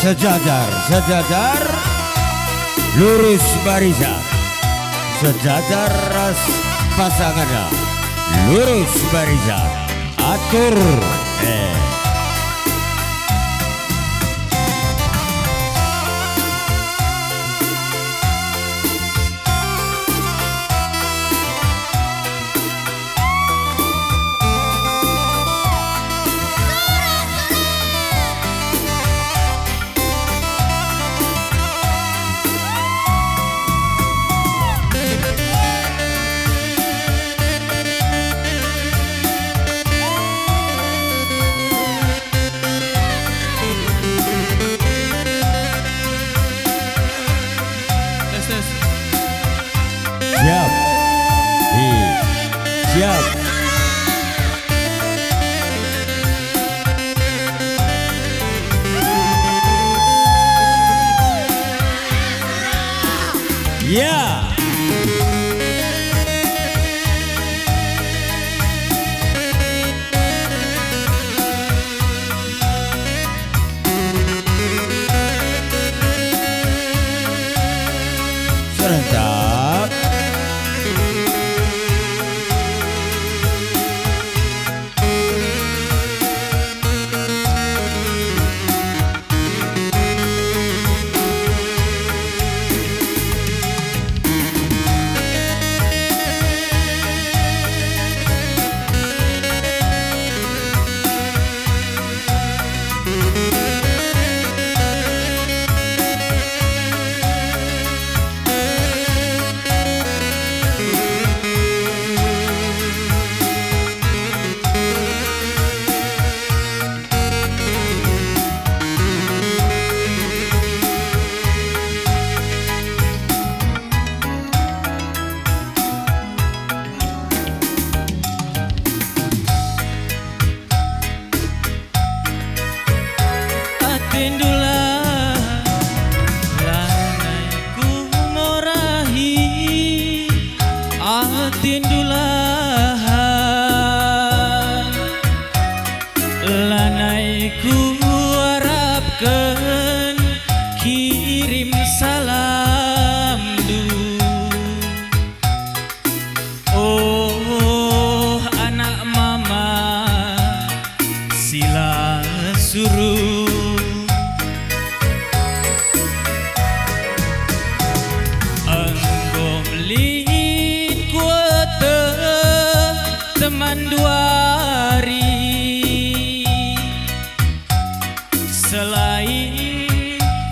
Sejajar, sejajar, lurus barisan. Sejajar ras pasangannya, lurus barisan. Atur, siap, siap. Ya. Serentak. Tindulah lanaiku morahi, tindulah lanaiku harapkan kirim salam du. Oh anak mama sila suruh teman duari selain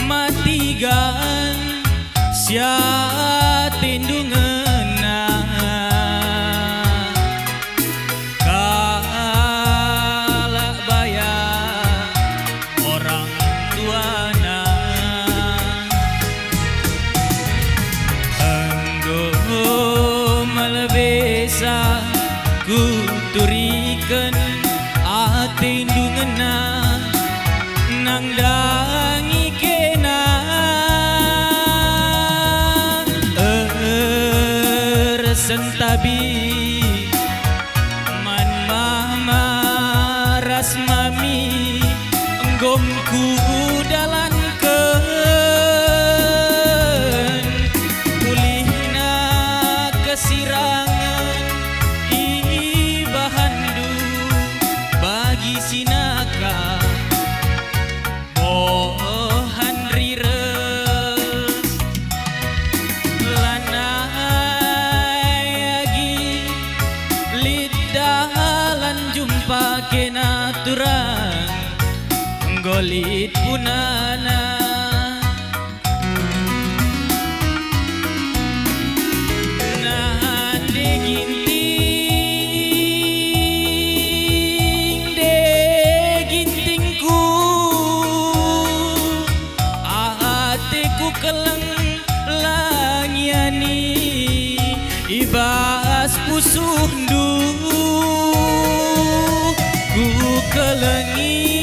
matigan sia tindungena kalak bayar orang tuana enggo malbesa kuturikan atindungena nang dangi kena sentabi man mama ras mami enggomku dalan pulihna kesirangan bagi sinaka bohan rires lanai agi lidalan jumpa kenaturan golit punana keleng langiani ibas pusundu ku kelengi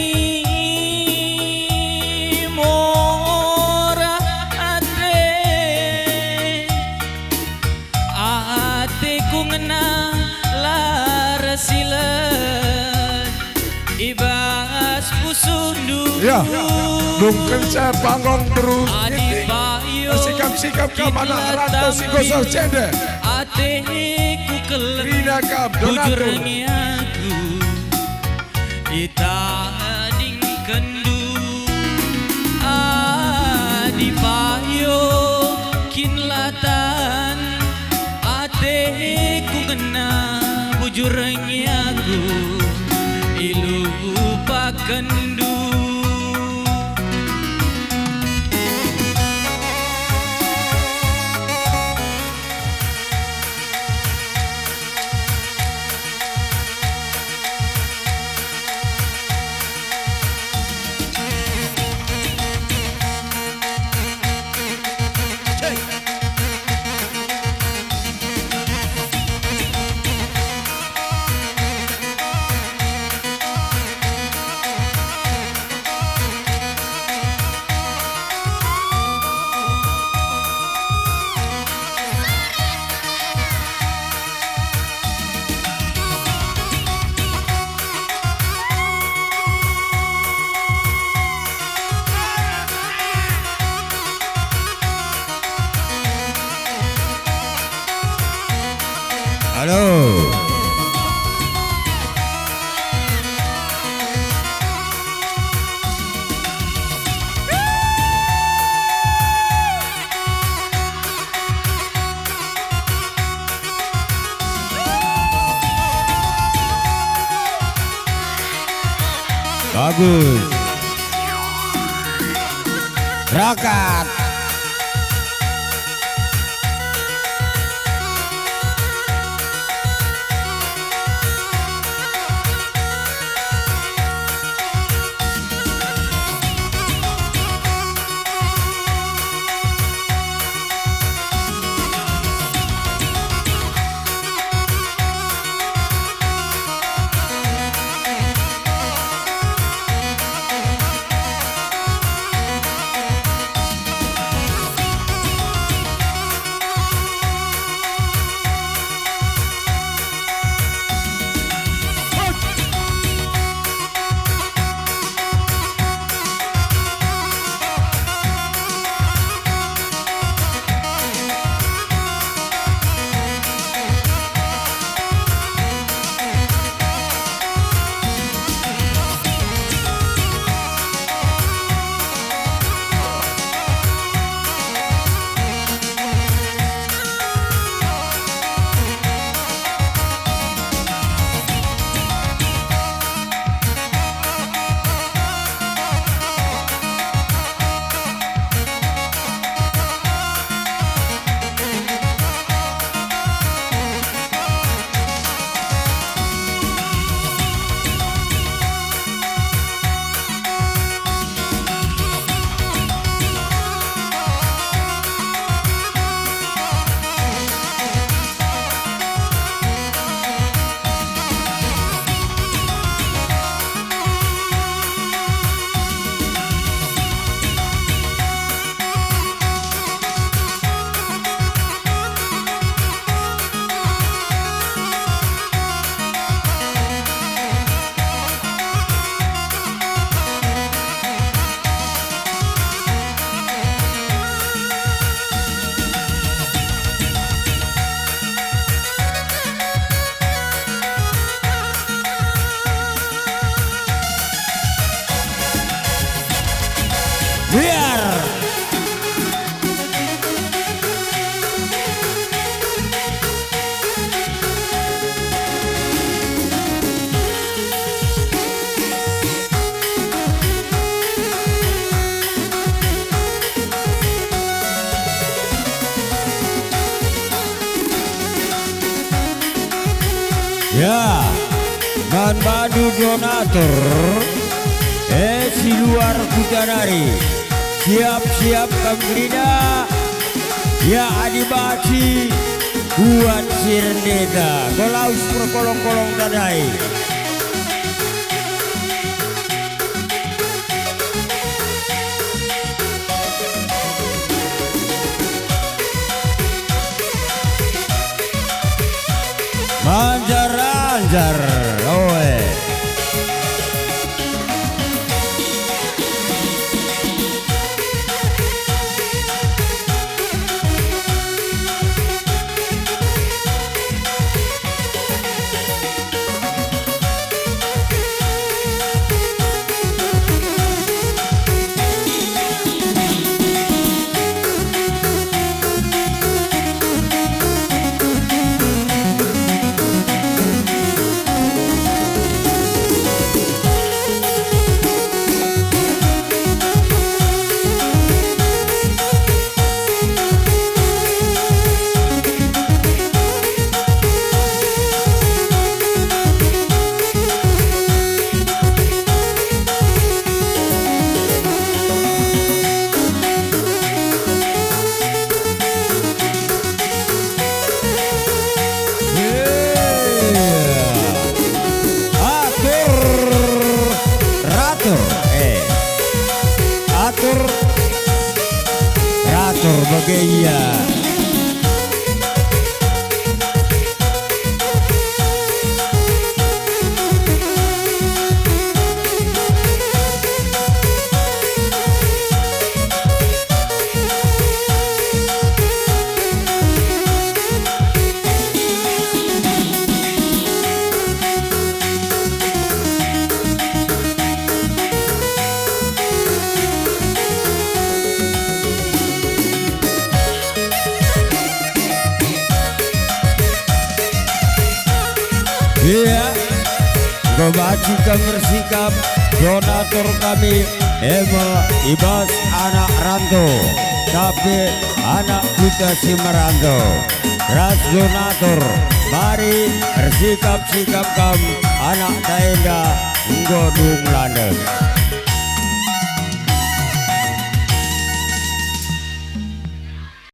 mora ate ku ngena larasilan ibas pusundu Ya, mungkin saya bangun terus Adi payo sikap-sikap ke mana rantau si gosok cede Ateku keleng Rina Kap Donatur bujurnya aku Ita ding kendu Adi payo kinlatan Ateku kena bujurnya aku Ilu pakendu Halo. Bagus. Rakat. Biar ya, dan Badu Donatur si luar Kutanari siap-siap Kamgrina ya Adibati buat si Rendeta Golaus perkolong-kolong dadai Manjar-anjar oe sebagainya. Iya, kebajikan bersikap donatur kami Ibas anak rantau, tapi anak kita si merantau. Ras donatur, mari bersikap-sikap kam anak daerah Godung Landeng.